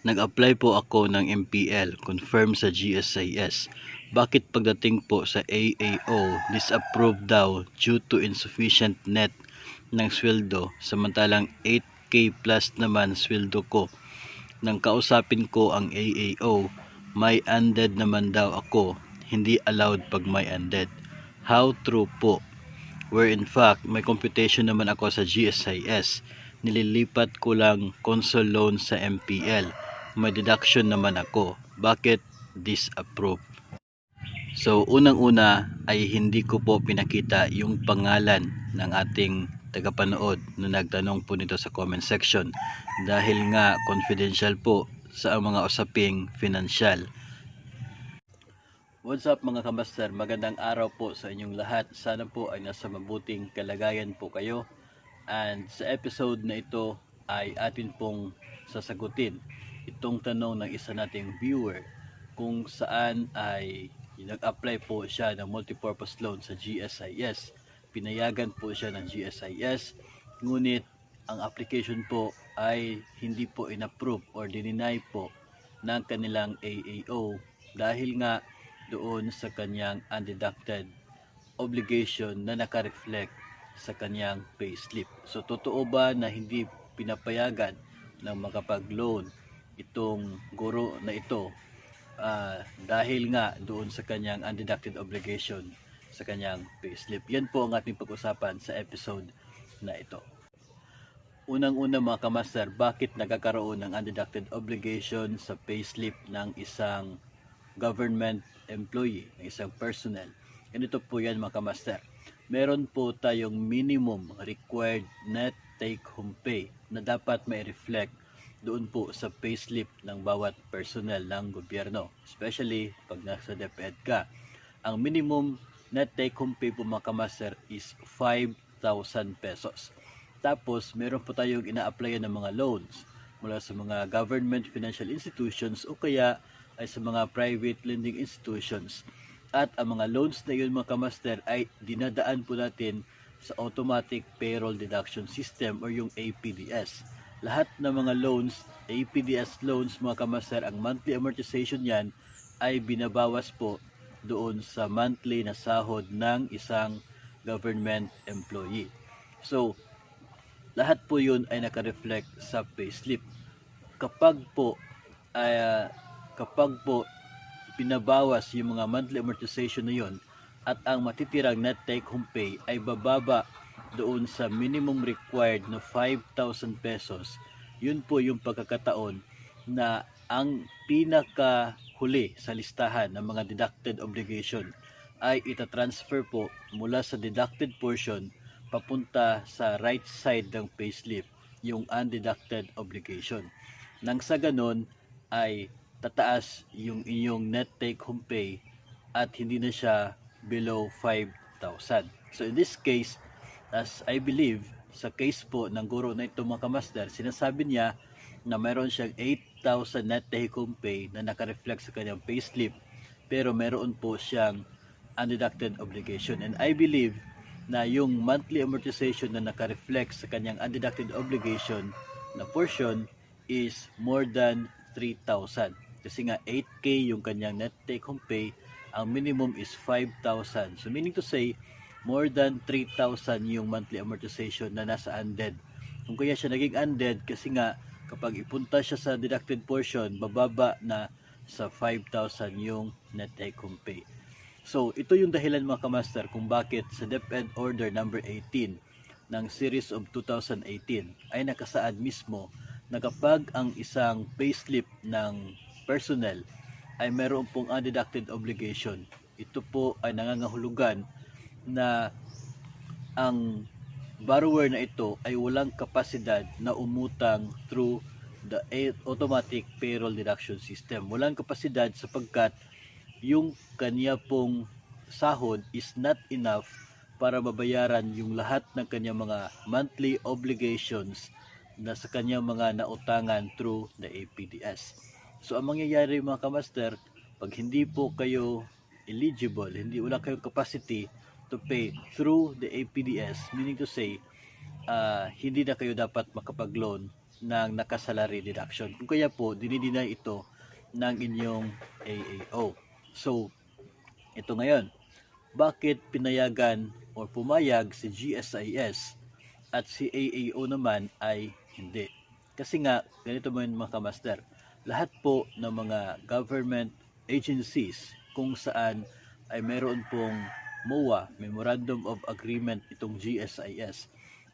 Nag-apply po ako ng MPL, confirm sa GSIS. Bakit pagdating po sa AAO, disapproved daw due to insufficient net ng sweldo, samantalang 8K plus naman sweldo ko. Nang kausapin ko ang AAO, may undead naman daw ako, hindi allowed pag may undead. How true po? Where in fact, may computation naman ako sa GSIS. Nililipat ko lang console loan sa MPL. May deduction naman ako. Bakit disapprove? So, unang-una ay hindi ko po pinakita yung pangalan ng ating tagapanood na nagtanong po nito sa comment section dahil nga confidential po sa mga usaping financial. What's up mga kamaster? Magandang araw po sa inyong lahat. Sana po ay nasa mabuting kalagayan po kayo. And sa episode na ito ay atin pong sasagutin itong tanong ng isa nating viewer kung saan ay nag-apply po siya ng multipurpose loan sa GSIS. Pinayagan po siya ng GSIS, ngunit ang application po ay hindi po inapprove or dininay po ng kanilang AAO dahil nga doon sa kanyang undeducted obligation na naka-reflect sa kanyang payslip. So totoo ba na hindi pinapayagan ng makapag-loan itong guro na ito dahil nga doon sa kanyang undeducted obligation sa kanyang payslip? Yan po ang ating pag-usapan sa episode na ito. Unang-una mga kamaster, bakit nagkakaroon ng undeducted obligation sa payslip ng isang government employee, ng isang personnel? Ganito po yan mga kamaster. Meron po tayong minimum required net take-home pay na dapat may reflect doon po sa payslip ng bawat personnel ng gobyerno, especially pag nasa DepEd ka. Ang minimum net take-home pay po mga kamaster is 5,000 pesos. Tapos, meron po tayong ina-applyan ng mga loans mula sa mga government financial institutions o kaya ay sa mga private lending institutions. At ang mga loans na yun mga kamaster ay dinadaan po natin sa automatic payroll deduction system or yung APDS. Lahat ng mga loans, APDS loans mga kamaster, ang monthly amortization yan ay binabawas po doon sa monthly na sahod ng isang government employee. So, lahat po yun ay naka-reflect sa payslip. Kapag po pinabawas yung mga monthly amortization na yun at ang matitirang net take home pay ay bababa doon sa minimum required na 5,000 pesos, yun po yung pagkakataon na ang pinakahuli sa listahan ng mga deducted obligation ay itatransfer po mula sa deducted portion papunta sa right side ng payslip, yung undeducted obligation. Nang sa ganon ay tataas yung inyong net take home pay at hindi na siya below 5,000. So in this case, as I believe, sa case po ng guro na ito mga kamaster, sinasabi niya na mayroon siyang 8,000 net take home pay na naka-reflect sa kanyang payslip, pero meron po siyang undeducted obligation. And I believe na yung monthly amortization na naka-reflect sa kanyang undeducted obligation na portion is more than 3,000. Kasi nga 8K yung kanyang net take home pay, ang minimum is 5,000. So meaning to say, more than 3,000 yung monthly amortization na nasa undead. Kung kaya siya naging undead, kasi nga kapag ipunta siya sa deducted portion, bababa na sa 5,000 yung net take home pay. So ito yung dahilan mga kamaster kung bakit sa DepEd Order number 18 ng series of 2018 ay nakasaad mismo na kapag ang isang payslip ng personnel ay meron pong undeducted obligation, ito po ay nangangahulugan na ang borrower na ito ay walang kapasidad na umutang through the automatic payroll deduction system. Walang kapasidad sapagkat yung kanya pong sahod is not enough para mabayaran yung lahat ng kanyang mga monthly obligations na sa kanyang mga nautangan through the APDS. So ang mangyayari mga kamaster, pag hindi po kayo eligible, wala kayong capacity to pay through the APDS, meaning to say, hindi na kayo dapat makapag-loan ng nakasalary deduction. Kung kaya po, dinideny ito ng inyong AAO. So, ito ngayon, bakit pinayagan o pumayag si GSIS at si AAO naman ay hindi? Kasi nga, ganito mga kamaster, lahat po ng mga government agencies kung saan ay meron pong MOA, Memorandum of Agreement, itong GSIS,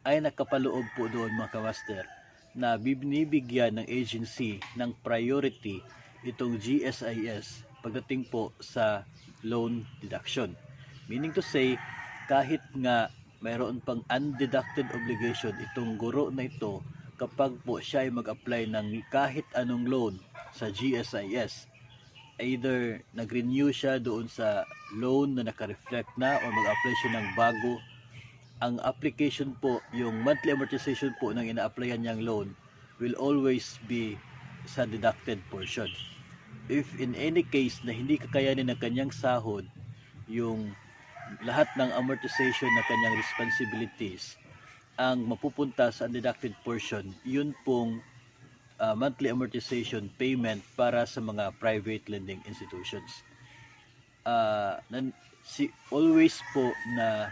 ay nakapaloob po doon mga kamaster na binibigyan ng agency ng priority itong GSIS pagdating po sa loan deduction. Meaning to say, kahit nga mayroon pang undeducted obligation itong guro na ito kapag po siya ay mag-apply ng kahit anong loan sa GSIS, either nag-renew siya doon sa loan na naka-reflect na o mag-apply siya ng bago, ang application po, yung monthly amortization po ng ina-applyan niyang loan will always be sa deducted portion. If in any case na hindi kakayanin ng kanyang sahod yung lahat ng amortization na kanyang responsibilities, ang mapupunta sa undeducted portion, yun pong monthly amortization payment para sa mga private lending institutions. Always po na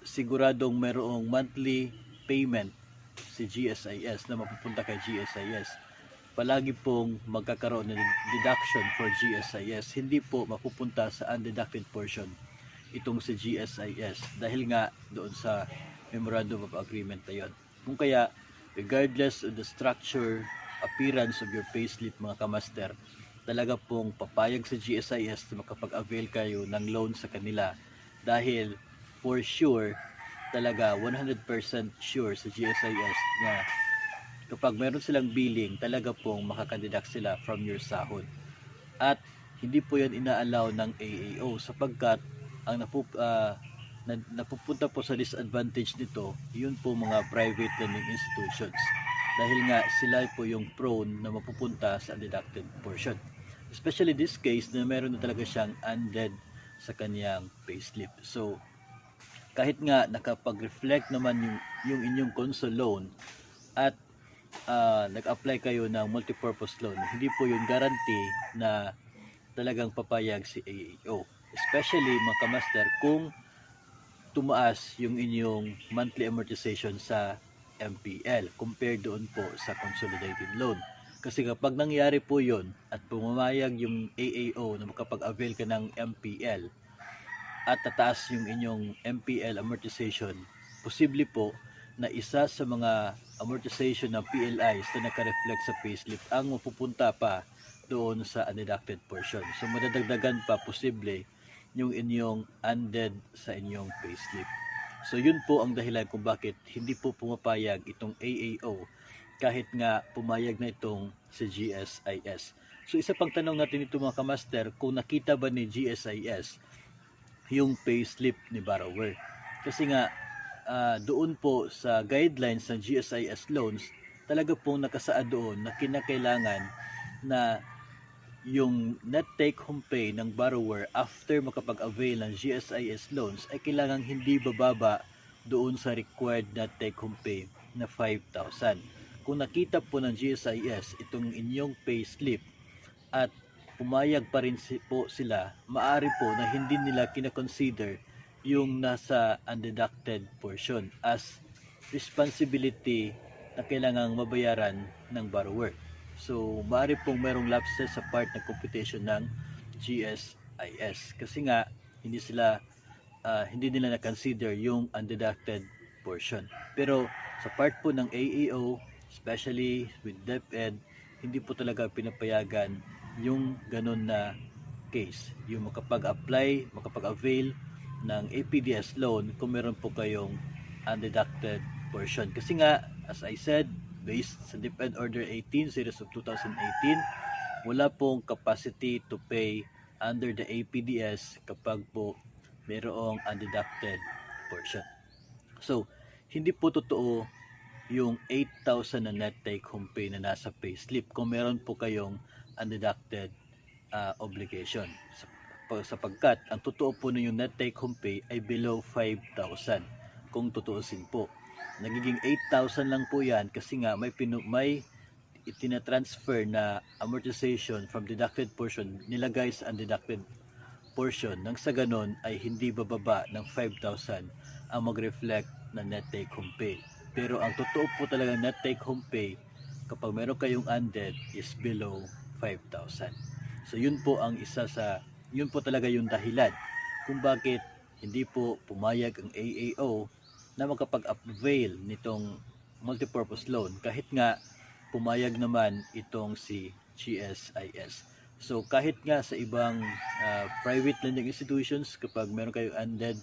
siguradong mayroong monthly payment si GSIS na mapupunta kay GSIS. Palagi pong magkakaroon ng deduction for GSIS, hindi po mapupunta sa undeducted portion itong si GSIS dahil nga doon sa Memorandum of Agreement na yun. Kung kaya, regardless of the structure, appearance of your payslip mga kamaster, talaga pong papayag sa GSIS na makapag-avail kayo ng loan sa kanila dahil for sure, talaga 100% sure sa GSIS na kapag meron silang billing, talaga pong makakadeduct sila from your sahod. At hindi po yan ina-allow ng AAO sapagkat ang napupunta po sa disadvantage nito, yun po mga private lending institutions. Dahil nga sila po yung prone na mapupunta sa undeducted portion. Especially this case na meron na talaga siyang undead sa kanyang payslip. So, kahit nga nakapag-reflect naman yung inyong console loan at nag-apply kayo ng multipurpose loan, hindi po yung guarantee na talagang papayag si AAO. Especially mga kamaster kung tumaas yung inyong monthly amortization sa MPL compared doon po sa consolidated loan. Kasi kapag nangyari po yon at pumamayag yung AAO na makapag-avail ka ng MPL at tataas yung inyong MPL amortization, posible po na isa sa mga amortization ng PLIs na naka-reflect sa payslip ang mapupunta pa doon sa undeducted portion. So madadagdagan pa posible yung inyong undead sa inyong payslip. So yun po ang dahilan kung bakit hindi po pumapayag itong AAO kahit nga pumayag na itong si GSIS. So isa pang tanong natin ito mga kamaster, kung nakita ba ni GSIS yung payslip ni borrower. Kasi nga doon po sa guidelines ng GSIS loans, talaga pong nakasaad doon na kinakailangan na yung net take home pay ng borrower after makapag-avail ng GSIS loans ay kailangang hindi bababa doon sa required net take home pay na 5,000. Kung nakita po ng GSIS itong inyong pay slip at pumayag pa rin po sila, maaari po na hindi nila kinakonsider yung nasa undeducted portion as responsibility na kailangang mabayaran ng borrower. So, maaari pong merong lapses sa part ng computation ng GSIS kasi nga hindi nila na-consider yung undeducted portion. Pero sa part po ng AAO, especially with DepEd, hindi po talaga pinapayagan yung ganun na case. Yung makapag-avail ng APDS loan kung meron po kayong undeducted portion. Kasi nga, as I said, based sa DepEd Order 18 series of 2018, wala pong capacity to pay under the APDS kapag po mayroong undeducted portion. So, hindi po totoo yung 8,000 na net take home pay na nasa payslip kung meron po kayong undeducted obligation. Sapagkat ang totoo po na yung net take home pay ay below 5,000 kung tutuusin po. nagiging 8,000 lang po yan kasi nga may itinatransfer na amortization from deducted portion nilagay sa undeducted portion nang sa ganon ay hindi bababa ng 5,000 ang mag-reflect na net take home pay. Pero ang totoo po talaga net take home pay kapag meron kayong undead is below 5,000. So yun po yun po talaga yung dahilan kung bakit hindi po pumayag ang AAO na makapag-avail nitong multipurpose loan kahit nga pumayag naman itong si GSIS. So kahit nga sa ibang private lending institutions kapag meron kayong undead,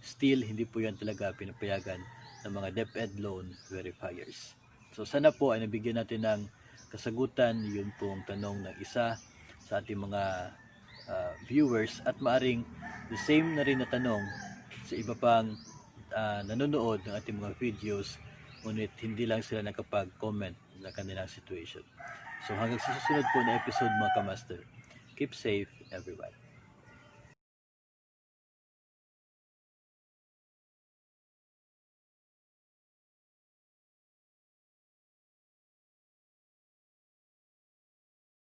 still hindi po yan talaga pinapayagan ng mga DepEd loan verifiers. So sana po ay nabigyan natin ng kasagutan yun pong tanong ng isa sa ating mga viewers at maaring the same na rin na tanong sa iba pang nanonood ng ating mga videos ngunit hindi lang sila nakapag-comment na kanilang situation. So hanggang sa susunod po na episode mga kamaster, keep safe everyone.